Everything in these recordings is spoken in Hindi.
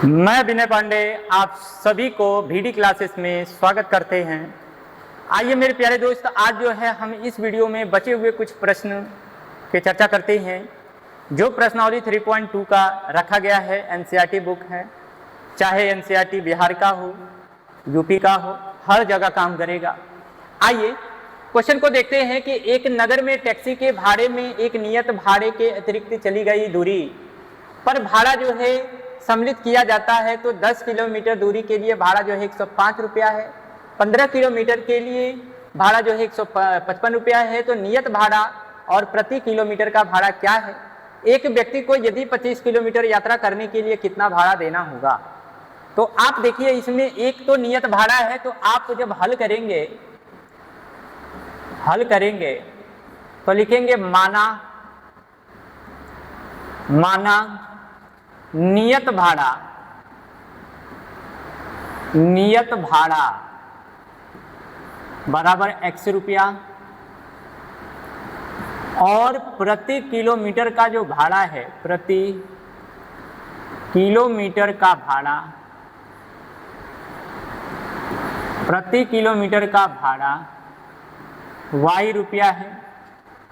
मैं विनय पांडे आप सभी को VD क्लासेस में स्वागत करते हैं। आइए मेरे प्यारे दोस्त, आज जो है हम इस वीडियो में बचे हुए कुछ प्रश्न पे चर्चा करते हैं। जो प्रश्नावली 3.2 का रखा गया है, NCERT बुक है, चाहे NCERT बिहार का हो, यूपी का हो, हर जगह काम करेगा। आइए क्वेश्चन को देखते हैं कि एक नगर में टैक्सी के भाड़े में एक नियत भाड़े के अतिरिक्त चली गई दूरी पर भाड़ा जो है सम्मिलित किया जाता है, तो 10 किलोमीटर दूरी के लिए भाड़ा जो है 105 रुपया है, 15 किलोमीटर के लिए भाड़ा जो है 155 रुपया है। तो नियत भाड़ा और प्रति किलोमीटर का भाड़ा क्या है? एक व्यक्ति को यदि 25 किलोमीटर यात्रा करने के लिए कितना भाड़ा देना होगा? तो आप देखिए, इसमें एक तो नियत भाड़ा है, तो आप जब हल करेंगे तो लिखेंगे माना नियत भाड़ा बराबर x रुपया, और प्रति किलोमीटर का जो भाड़ा है, प्रति किलोमीटर का भाड़ा y रुपया है।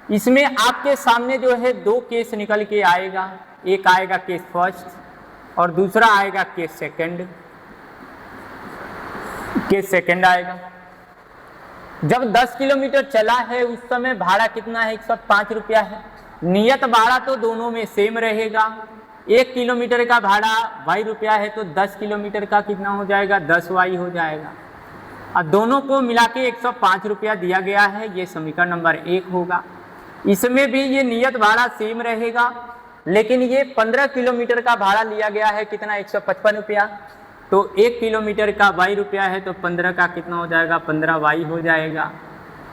इसमें आपके सामने जो है दो केस निकल के आएगा, एक आएगा केस फर्स्ट और दूसरा आएगा केस सेकंड आएगा। जब 10 किलोमीटर चला है उस समय भाड़ा कितना है? 105 रुपया है। नियत भाड़ा तो दोनों में सेम रहेगा। 1 किलोमीटर का भाड़ा y रुपया है, तो 10 किलोमीटर का कितना हो जाएगा? 10y हो जाएगा। और दोनों को मिला के 105 रुपया दिया गया है, ये समीकरण नंबर 1 होगा। इसमें भी ये नियत भाड़ा सेम रहेगा, लेकिन ये 15 किलोमीटर का भाड़ा लिया गया है, कितना? 155 रुपया। तो 1 किलोमीटर का y रुपया है, तो 15 का कितना हो जाएगा? 15y हो जाएगा,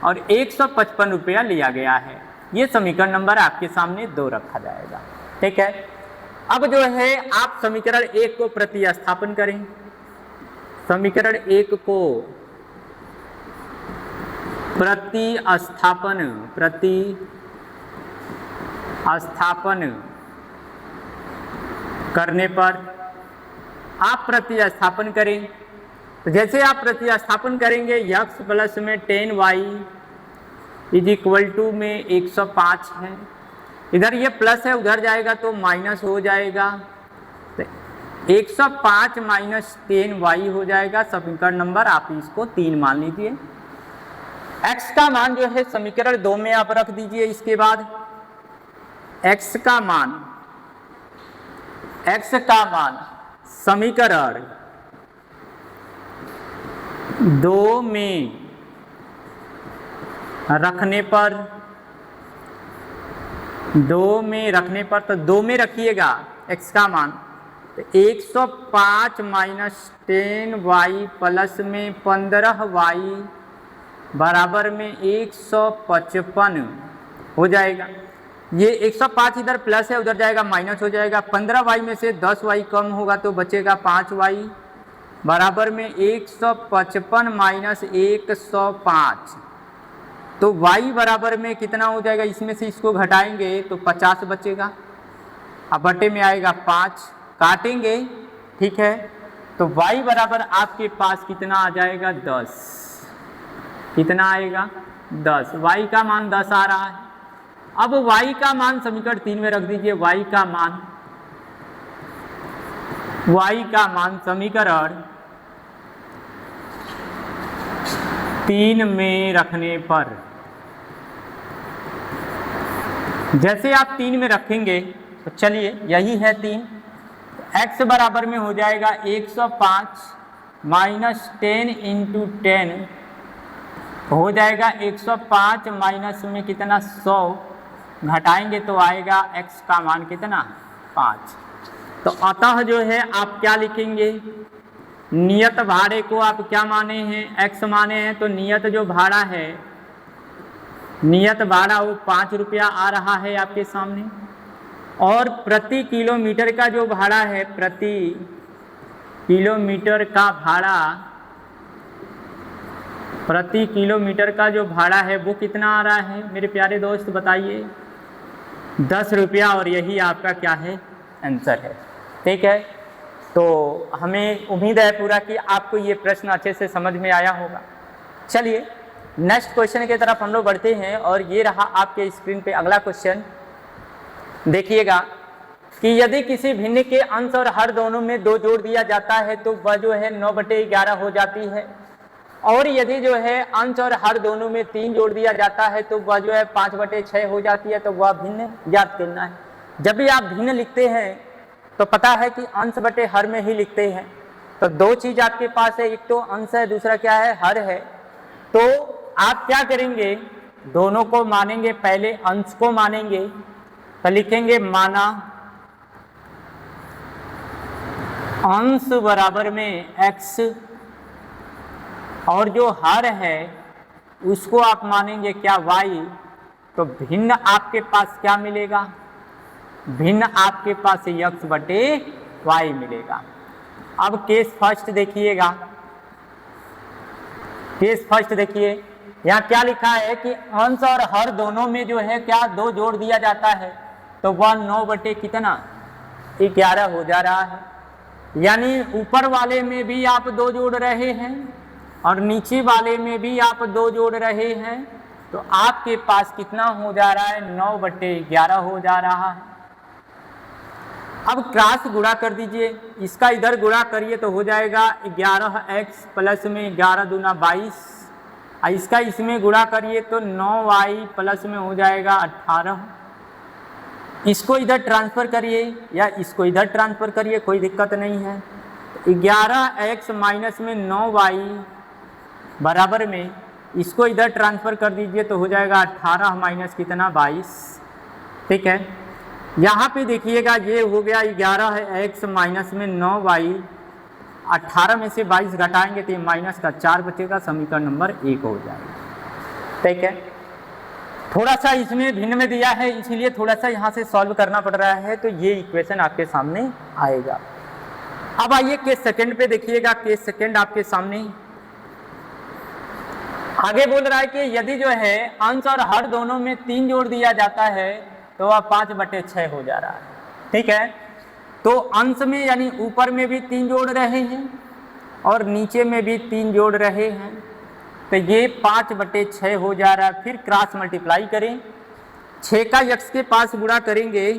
और 155 रुपया लिया गया है। ये समीकरण नंबर आपके सामने 2 रखा जाएगा। ठीक है, अब जो है आप समीकरण 1 को प्रतिस्थापन करें। समीकरण 1 को प्रतिस्थापन करने पर आप प्रतिस्थापन करें, तो जैसे आप प्रतिस्थापन करेंगे, x प्लस में 10y इज इक्वल टू में 105 है। इधर ये प्लस है, उधर जाएगा तो माइनस हो जाएगा, तो 105 माइनस 10y हो जाएगा। समीकरण नंबर आप इसको 3 मान लीजिए। x का मान जो है समीकरण 2 में आप रख दीजिए। इसके बाद x का मान समीकरण 2 में रखने पर तो 2 में रखिएगा x का मान, तो 105 माइनस 10y प्लस में 15y बराबर में 155 हो जाएगा। ये 105 इधर प्लस है, उधर जाएगा माइनस हो जाएगा। 15y में से 10y कम होगा तो बचेगा 5y बराबर में 155 माइनस 105, तो y बराबर में कितना हो जाएगा? इसमें से इसको घटाएंगे तो 50 बचेगा, अब बटे में आएगा 5, काटेंगे, ठीक है, तो y बराबर आपके पास कितना आ जाएगा? 10। कितना आएगा? 10। y का मान 10 आ रहा है। अब y का मान समीकरण 3 में रख दीजिए। y का मान समीकरण 3 में रखने पर, जैसे आप 3 में रखेंगे तो चलिए यही है 3, x बराबर में हो जाएगा 105 माइनस 10 इंटू 10 हो जाएगा 105 माइनस में कितना? 100, घटाएंगे तो आएगा x का मान कितना? 5। तो अतः जो है आप क्या लिखेंगे? नियत भाड़े को आप क्या माने हैं? x माने हैं, तो नियत जो भाड़ा है, नियत भाड़ा वो 5 रुपया आ रहा है आपके सामने, और प्रति किलोमीटर का जो भाड़ा है, प्रति किलोमीटर का जो भाड़ा है वो कितना आ रहा है मेरे प्यारे दोस्त? बताइए। 10 रुपया, और यही आपका क्या है? आंसर है। ठीक है, तो हमें उम्मीद है पूरा कि आपको ये प्रश्न अच्छे से समझ में आया होगा। चलिए नेक्स्ट क्वेश्चन की तरफ हम लोग बढ़ते हैं और ये रहा आपके स्क्रीन पे अगला क्वेश्चन। देखिएगा कि यदि किसी भिन्न के अंश और हर दोनों में 2 जोड़ दिया जाता है तो वह जो है 9/11 हो जाती है, और यदि जो है अंश और हर दोनों में 3 जोड़ दिया जाता है तो वह जो है 5/6 हो जाती है। तो वह भिन्न ज्ञात करना है। जब भी आप भिन्न लिखते हैं तो पता है कि अंश बटे हर में ही लिखते हैं। तो 2 चीज आपके पास है, एक तो अंश है, दूसरा क्या है, हर है। तो आप क्या करेंगे, दोनों को मानेंगे, पहले अंश को मानेंगे तो लिखेंगे माना अंश बराबर में x, और जो हर है उसको आप मानेंगे क्या, y। तो भिन्न आपके पास क्या मिलेगा, भिन्न आपके पास x/y मिलेगा। अब केस फर्स्ट देखिएगा, केस फर्स्ट देखिए, यहाँ क्या लिखा है कि अंश और हर दोनों में जो है क्या 2 जोड़ दिया जाता है तो वह 9/11 हो जा रहा है। यानी ऊपर वाले में भी आप 2 जोड़ रहे हैं और नीचे वाले में भी आप 2 जोड़ रहे हैं, तो आपके पास कितना हो जा रहा है, 9/11 हो जा रहा है। अब क्रॉस गुणा कर दीजिए, इसका इधर गुणा करिए तो हो जाएगा 11x प्लस में 11 दूना 22, और इसका इसमें गुणा करिए तो 9y प्लस में हो जाएगा 18। इसको इधर ट्रांसफ़र करिए या इसको इधर ट्रांसफ़र करिए, कोई दिक्कत नहीं है। 11x माइनस में 9y बराबर में इसको इधर ट्रांसफ़र कर दीजिए तो हो जाएगा 18 माइनस कितना, 22। ठीक है, यहाँ पे देखिएगा ये हो गया 11x माइनस में 9y, 18 में से 22 घटाएंगे तो ये माइनस का 4 बचेगा, समीकरण नंबर 1 हो जाएगा। ठीक है, थोड़ा सा इसमें भिन्न में दिया है इसीलिए थोड़ा सा यहाँ से सॉल्व करना पड़ रहा है, तो ये इक्वेशन आपके सामने आएगा। अब आइए केस सेकंड पे देखिएगा, केस सेकंड आपके सामने आगे बोल रहा है कि यदि जो है अंश और हर दोनों में 3 जोड़ दिया जाता है तो वह 5/6 हो जा रहा है। ठीक है, तो अंश में यानी ऊपर में भी 3 जोड़ रहे हैं और नीचे में भी 3 जोड़ रहे हैं, तो ये 5/6 हो जा रहा है। फिर क्रॉस मल्टीप्लाई करें, 6 का x के पास गुणा करेंगे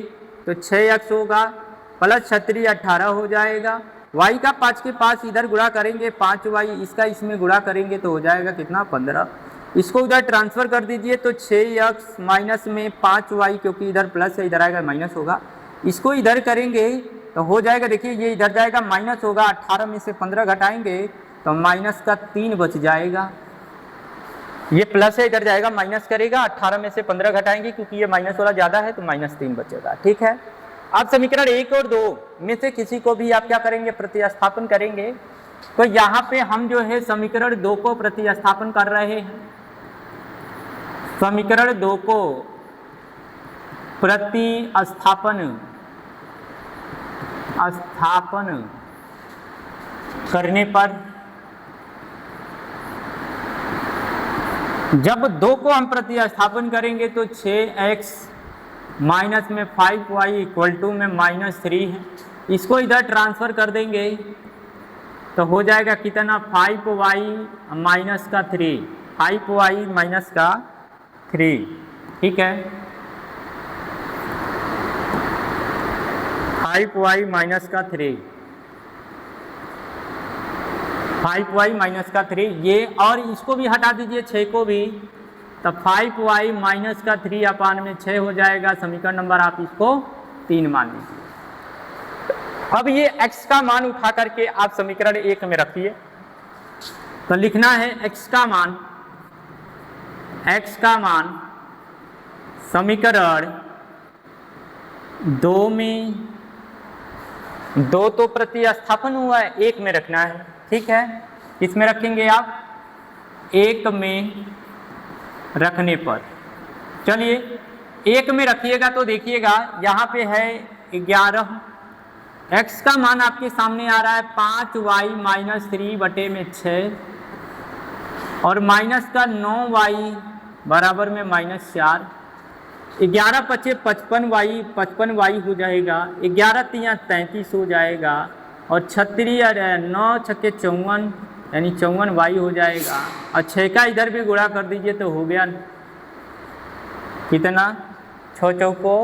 तो 6x होगा, प्लस 36 18 हो जाएगा। y का 5 के पास इधर गुणा करेंगे 5y, इसका इसमें गुणा करेंगे तो हो जाएगा कितना, 15। इसको उधर ट्रांसफ़र कर दीजिए तो 6x माइनस में 5y, क्योंकि इधर प्लस है इधर आएगा माइनस होगा, इसको इधर करेंगे तो हो जाएगा, देखिए ये इधर जाएगा माइनस होगा, 18 में से 15 घटाएंगे तो माइनस का 3 बच जाएगा। ये प्लस है इधर जाएगा माइनस करेगा, 18 में से 15 घटाएंगे क्योंकि ये माइनस वाला ज़्यादा है तो -3 बचेगा। ठीक है, अब समीकरण 1 और 2 में से किसी को भी आप क्या करेंगे, प्रतिस्थापन करेंगे। तो यहाँ पे हम जो है समीकरण 2 को प्रतिस्थापन कर रहे हैं, समीकरण 2 को प्रतिस्थापन करने पर जब 2 को हम प्रतिस्थापन करेंगे तो 6x माइनस में 5y इक्वल टू में -3 है, इसको इधर ट्रांसफ़र कर देंगे तो हो जाएगा कितना, 5y माइनस का 3, 5y माइनस का 3। ठीक है, 5y माइनस का 3, 5y माइनस का 3, ये और इसको भी हटा दीजिए 6 को भी, तो 5y माइनस का 3 अपान में 6 हो जाएगा। समीकरण नंबर आप इसको 3 मान लीजिए। अब ये x का मान उठा करके आप समीकरण 1 में रखिए, तो लिखना है x का मान समीकरण 2 में, 2 तो प्रतिस्थापन हुआ है, 1 में रखना है। ठीक है, किसमें रखेंगे आप, 1 में रखने पर, चलिए 1 में रखिएगा तो देखिएगा यहाँ पे है 11, x का मान आपके सामने आ रहा है 5y माइनस 3/6 और माइनस का 9y बराबर में -4, 11 × 55y हो जाएगा, 11 × 3 = 33 हो जाएगा, और 36 और 9 छक्के 54 यानी 54 वाई हो जाएगा। और 6 का इधर भी गुणा कर दीजिए तो हो गया कितना, 6 चौको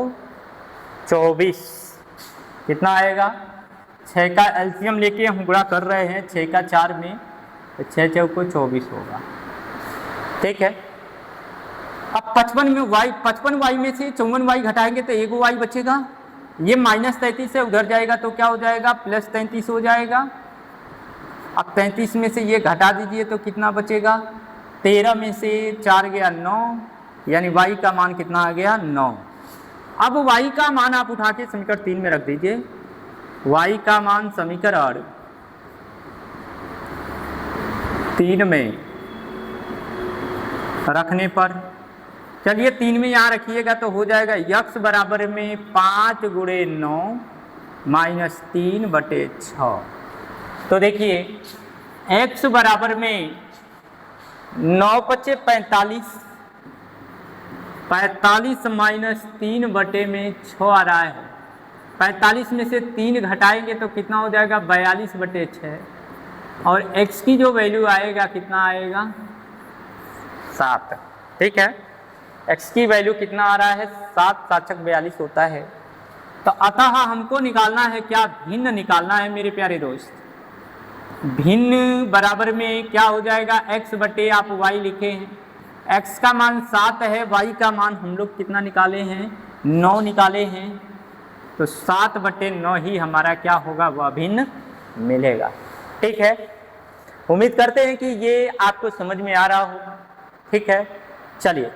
24, कितना आएगा, 6 का एलसीएम लेके हम गुणा कर रहे हैं 6 का 4 में, तो 6 चौको 24 होगा। ठीक है। अब 55 वाई में से 54 वाई घटाएंगे तो 1 वाई बचेगा। ये -33 से उधर जाएगा तो क्या हो जाएगा, +33 हो जाएगा। अब 33 में से ये घटा दीजिए तो कितना बचेगा, 13 में से 4 गया 9, यानी वाई का मान कितना आ गया, 9। अब वाई का मान आप उठा के समीकरण 3 में रख दीजिए। वाई का मान समीकरण 3 में रखने पर, चलिए 3 में यहाँ रखिएगा तो हो जाएगा x बराबर में 5 गुणे 9 माइनस 3/6। तो देखिए x बराबर में 9 × 45, 45 माइनस 3/6 आ रहा है। 45 में से 3 घटाएंगे तो कितना हो जाएगा, 42/6। और x की जो वैल्यू आएगा कितना आएगा, 7। ठीक है, x की वैल्यू कितना आ रहा है, 7, 7 × 42 होता है। तो अतः हमको निकालना है क्या, भिन्न निकालना है मेरे प्यारे दोस्त। भिन्न बराबर में क्या हो जाएगा, x बटे आप y लिखे हैं, x का मान 7 है, y का मान हम लोग कितना निकाले हैं, 9 निकाले हैं। तो 7/9 ही हमारा क्या होगा, वह भिन्न मिलेगा। ठीक है, उम्मीद करते हैं कि ये आपको समझ में आ रहा होगा। ठीक है, चलिए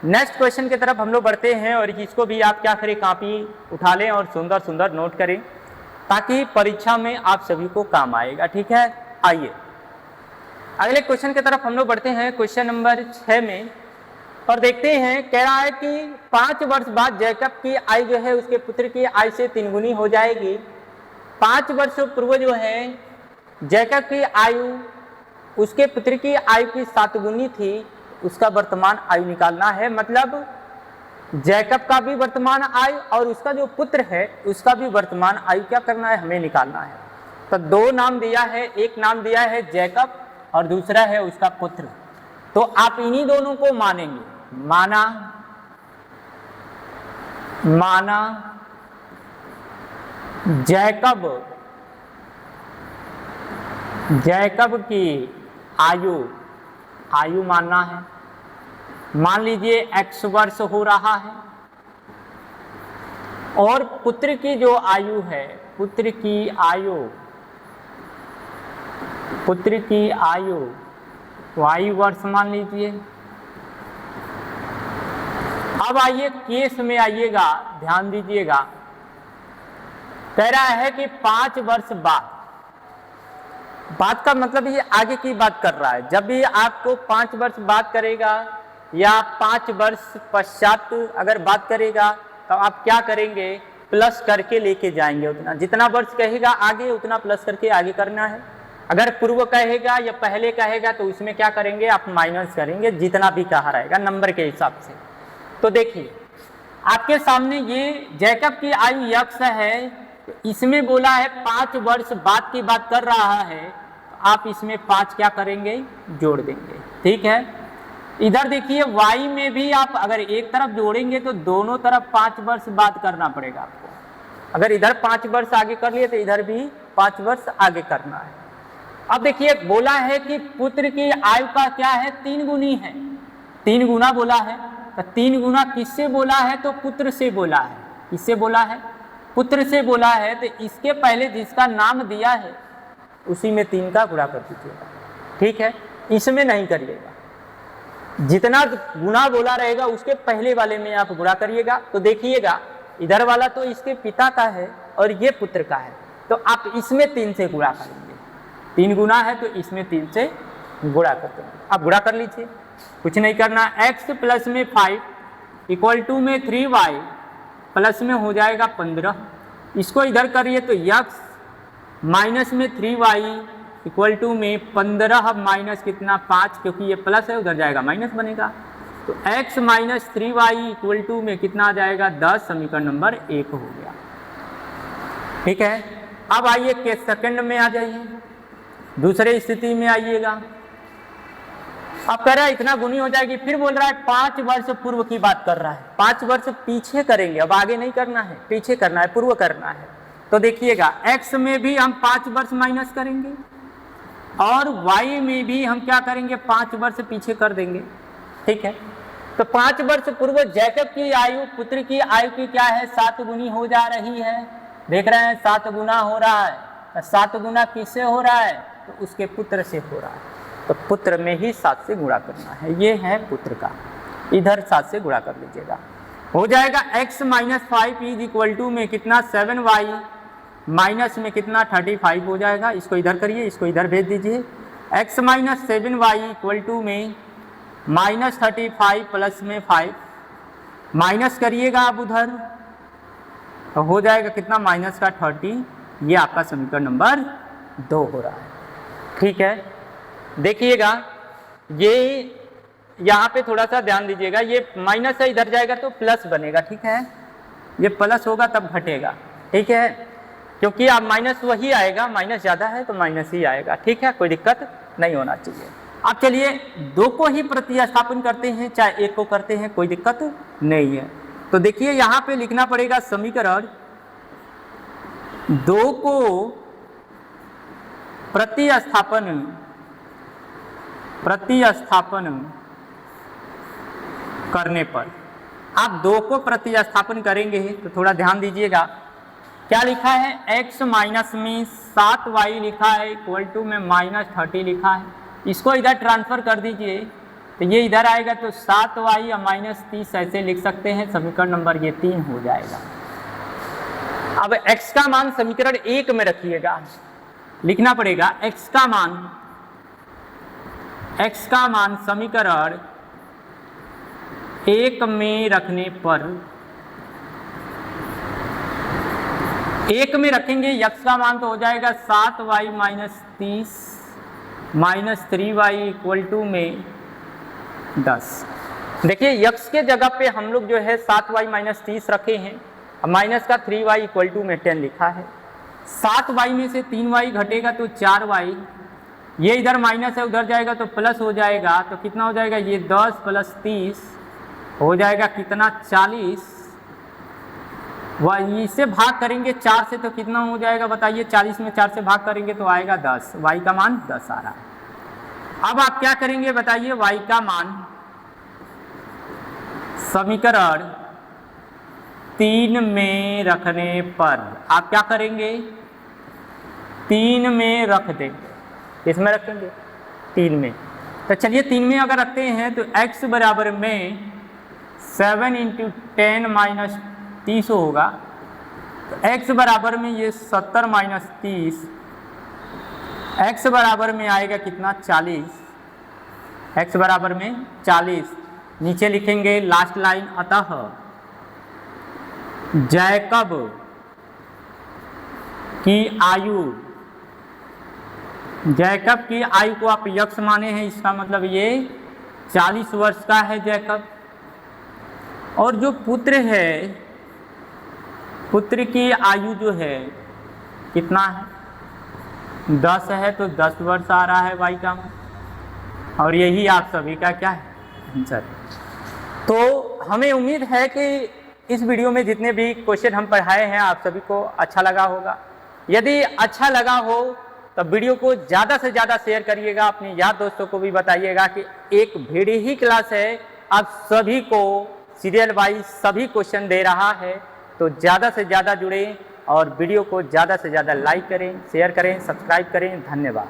नेक्स्ट क्वेश्चन की तरफ हम लोग बढ़ते हैं और इसको भी आप क्या करें, कापी उठा लें और सुंदर सुंदर नोट करें ताकि परीक्षा में आप सभी को काम आएगा। ठीक है, आइए अगले क्वेश्चन की तरफ हम लोग बढ़ते हैं, क्वेश्चन नंबर 6 में, और देखते हैं। कह रहा है कि 5 वर्ष बाद जैकब की आयु जो है उसके पुत्र की आयु से 3 गुनी हो जाएगी। 5 वर्ष पूर्व जो है जैकब की आयु उसके पुत्र की आयु की 7 गुनी थी, उसका वर्तमान आयु निकालना है। मतलब जैकब का भी वर्तमान आयु और उसका जो पुत्र है उसका भी वर्तमान आयु क्या करना है, हमें निकालना है। तो 2 नाम दिया है, एक नाम दिया है जैकब और दूसरा है उसका पुत्र। तो आप इन्हीं दोनों को मानेंगे, माना जैकब की आयु मानना है। मान लीजिए x वर्ष हो रहा है और पुत्र की जो आयु है, पुत्र की आयु y वर्ष मान लीजिए। अब आइए केस में आइएगा, ध्यान दीजिएगा। कह रहा है कि 5 वर्ष बाद, बात का मतलब ये आगे की बात कर रहा है। जब भी आपको 5 वर्ष बाद करेगा या 5 वर्ष पश्चात अगर बात करेगा तो आप क्या करेंगे, प्लस करके लेके जाएंगे। उतना जितना वर्ष कहेगा आगे उतना प्लस करके आगे करना है। अगर पूर्व कहेगा या पहले कहेगा तो उसमें क्या करेंगे, आप माइनस करेंगे जितना भी कहा रहेगा नंबर के हिसाब से। तो देखिए आपके सामने ये जैकब की आयु x है, तो इसमें बोला है 5 वर्ष बाद की बात कर रहा है, तो आप इसमें 5 क्या करेंगे, जोड़ देंगे। ठीक है, इधर देखिए y में भी आप अगर एक तरफ जोड़ेंगे तो दोनों तरफ 5 वर्ष बाद करना पड़ेगा आपको। अगर इधर 5 वर्ष आगे कर लिए तो इधर भी 5 वर्ष आगे करना है। अब देखिए बोला है कि पुत्र की आयु का क्या है, 3 गुनी है, 3 गुना बोला है। तो 3 गुना किससे बोला है, तो पुत्र से बोला है। किससे बोला है, पुत्र से बोला है। तो इसके पहले जिसका नाम दिया है उसी में 3 का गुणा कर दीजिएगा। ठीक है, इसमें नहीं करिएगा, जितना गुना बोला रहेगा उसके पहले वाले में आप गुणा करिएगा। तो देखिएगा इधर वाला तो इसके पिता का है और ये पुत्र का है, तो आप इसमें 3 से गुणा करेंगे। 3 गुना है तो इसमें 3 से गुणा कर देंगे। आप गुणा कर लीजिए, कुछ नहीं करना। x प्लस में 5 इक्वल टू में 3y प्लस में हो जाएगा 15। इसको इधर करिए तो x माइनस में 3y इक्वल टू में 15 माइनस कितना 5, क्योंकि ये प्लस है उधर जाएगा माइनस बनेगा। तो x minus 3y equal to में कितना आ जाएगा 10, समीकरण नंबर 1 हो गया। ठीक है, अब आइए के सेकंड में आ जाइए, दूसरे स्थिति में आइएगा। अब कह रहा है इतना गुनी हो जाएगी, फिर बोल रहा है 5 वर्ष पूर्व की बात कर रहा है, 5 वर्ष पीछे करेंगे, अब आगे नहीं करना है, पीछे करना है, पूर्व करना है। तो देखिएगा x में भी हम 5 वर्ष माइनस करेंगे और y में भी हम क्या करेंगे, 5 वर्ष पीछे कर देंगे। ठीक है, तो 5 वर्ष पूर्व जैकब की आयु पुत्र की आयु की क्या है, 7 गुनी हो जा रही है। देख रहे हैं 7 गुना हो रहा है। 7 गुना किससे हो रहा है, तो उसके पुत्र से हो रहा है। तो पुत्र में ही 7 से गुणा करना है, ये है पुत्र का, इधर 7 से गुणा कर लीजिएगा। हो जाएगा x minus 5 is equal to में कितना 7y माइनस में कितना 35 हो जाएगा। इसको इधर करिए, इसको इधर भेज दीजिए। x minus 7y equal to में माइनस 35 प्लस में 5 माइनस करिएगा आप उधर, तो हो जाएगा कितना माइनस का 30। ये आपका समीकरण नंबर 2 हो रहा है। ठीक है, देखिएगा ये यहाँ पे थोड़ा सा ध्यान दीजिएगा, ये माइनस से इधर जाएगा तो प्लस बनेगा। ठीक है, ये प्लस होगा तब घटेगा। ठीक है, क्योंकि आप माइनस वही आएगा, माइनस ज़्यादा है तो माइनस ही आएगा। ठीक है, कोई दिक्कत नहीं होना चाहिए। अब चलिए 2 को ही प्रतिस्थापन करते हैं, चाहे 1 को करते हैं, कोई दिक्कत नहीं है। तो देखिए यहाँ पे लिखना पड़ेगा समीकरण 2 को प्रतिस्थापन करने पर, आप 2 को प्रतिस्थापन करेंगे तो थोड़ा ध्यान दीजिएगा। क्या लिखा है, x माइनस में 7y लिखा है इक्वल टू में माइनस 30 लिखा है। इसको इधर ट्रांसफर कर दीजिए तो ये इधर आएगा, तो 7y या माइनस 30 ऐसे लिख सकते हैं। समीकरण नंबर ये 3 हो जाएगा। अब x का मान समीकरण 1 में रखिएगा, लिखना पड़ेगा x का मान समीकरण 1 में रखने पर, 1 में रखेंगे x का मान तो हो जाएगा 7y minus 30 minus 3y equal to में 10। देखिए x के जगह पे हम लोग जो है 7y माइनस 30 रखे हैं, माइनस का 3y इक्वल टू में 10 लिखा है। 7y में से 3y घटेगा तो 4y, ये इधर माइनस है उधर जाएगा तो प्लस हो जाएगा, तो कितना हो जाएगा, ये 10 प्लस 30 हो जाएगा कितना 40। वही से भाग करेंगे 4 से तो कितना हो जाएगा बताइए, 40 में 4 से भाग करेंगे तो आएगा 10। y का मान 10 आ रहा है। अब आप क्या करेंगे बताइए, y का मान समीकरण 3 में रखने पर आप क्या करेंगे, 3 में रख देंगे। किसमें रखेंगे, 3 में। तो चलिए 3 में अगर रखते हैं तो x बराबर में 7 इंटू 10 माइनस 30 होगा, तो x बराबर में ये 70 माइनस 30, x बराबर में आएगा कितना 40, x बराबर में 40। नीचे लिखेंगे लास्ट लाइन, अतः जैकब की आयु को आप यक्ष माने हैं, इसका मतलब ये 40 वर्ष का है जैकब। और जो पुत्र है, पुत्र की आयु जो है कितना है, 10 है, तो 10 वर्ष आ रहा है y का। और यही आप सभी का क्या है आंसर। तो हमें उम्मीद है कि इस वीडियो में जितने भी क्वेश्चन हम पढ़ाए हैं आप सभी को अच्छा लगा होगा। यदि अच्छा लगा हो तो वीडियो को ज़्यादा से ज़्यादा शेयर करिएगा, अपने यार दोस्तों को भी बताइएगा कि एक भिड़ी ही क्लास है, आप सभी को सीरियल वाइज सभी क्वेश्चन दे रहा है। तो ज़्यादा से ज़्यादा जुड़ें और वीडियो को ज़्यादा से ज़्यादा लाइक करें, शेयर करें, सब्सक्राइब करें। धन्यवाद।